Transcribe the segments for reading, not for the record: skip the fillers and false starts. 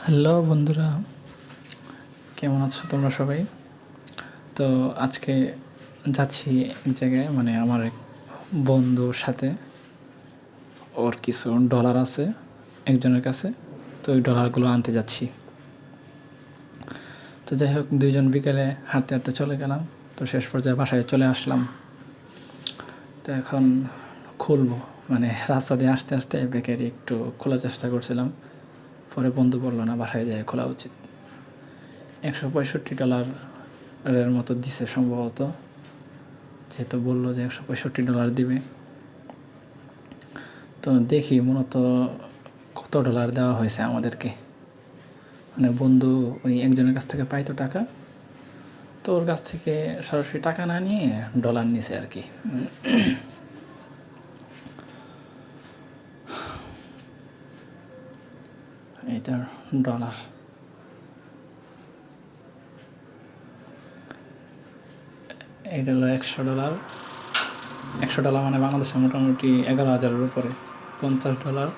Hello বন্ধুরা, কেমন আছো তোমরা সবাই? তো আজকে যাচ্ছি এক জায়গায়, মানে আমার এক বন্ধুর সাথে। ওর কিছু ডলার আছে একজনের কাছে, তো ওই ডলারগুলো আনতে যাচ্ছি। তো যাই হোক, দুইজন বিকেলে হাঁটতে হাঁটতে চলে গেলাম। তো শেষ পর্যায়ে বাসায় চলে আসলাম। তো এখন খুলবো, মানে রাস্তা দিয়ে আসতে আসতে বেকারি একটু খোলার চেষ্টা করছিলাম। পরে বন্ধু বললো না, বাসায় যেয়ে খোলা উচিত। $165 মতো দিছে সম্ভবত, যেহেতু বললো যে $165 দিবে। তো দেখি মূলত কত ডলার দেওয়া হয়েছে আমাদেরকে। মানে বন্ধু ওই একজনের কাছ থেকে পাইতো টাকা, তো ওর কাছ থেকে সরাসরি টাকা না নিয়ে ডলার নিছে আর কি। এইটা ডলার, এইটা হলো $100। $100 মানে বাংলাদেশে মোটামুটি 11,000-এর উপরে। $50,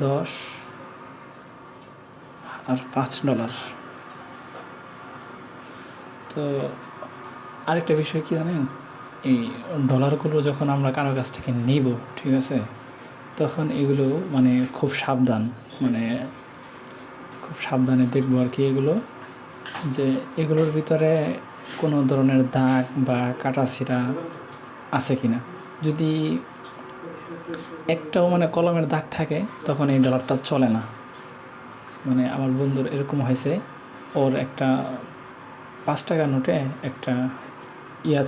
10 আর $5। তো আরেকটা বিষয় কী জানেন, এই ডলারগুলো যখন আমরা কারো কাছ থেকে নিব, ঠিক আছে, তখন এগুলো মানে খুব সাবধান, মানে খুব সাবধানে দেখবো আর কি এগুলো, যে এগুলোর ভিতরে কোনো ধরনের দাগ বা কাটাছিঁড়া আছে কি না। যদি একটাও মানে কলমের দাগ থাকে, তখন এই ডলারটা চলে না। মানে আমার বন্ধুর এরকম হয়েছে, ওর একটা $5 নোটে একটা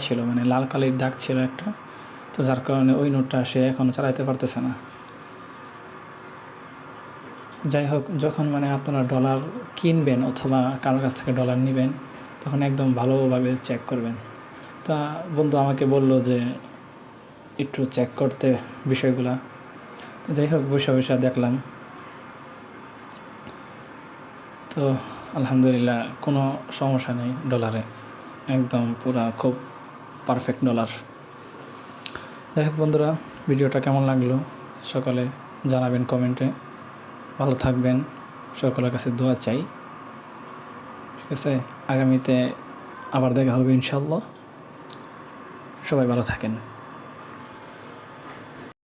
ছিল, মানে লাল কালির দাগ ছিল একটা। তো যার কারণে ওই নোটটা সে এখনও চালাতে পারতেছে না। যাই হোক, যখন মানে আপনারা ডলার কিনবেন অথবা কারোর কাছ থেকে ডলার নেবেন, তখন একদম ভালোভাবে চেক করবেন। তা বন্ধু আমাকে বলল যে একটু চেক করতে বিষয়গুলা। তো যাই হোক, বসে বসে দেখলাম। তো আলহামদুলিল্লাহ, কোনো সমস্যা নেই ডলারে, একদম পুরা খুব পারফেক্ট ডলার। যাই হোক বন্ধুরা, ভিডিওটা কেমন লাগলো সকালে জানাবেন কমেন্টে। ভালো থাকবেন, সকলের কাছে দোয়া চাই, ঠিক আছে? আগামীতে আবার দেখা হবে ইনশাল্লাহ। সবাই ভালো থাকেন।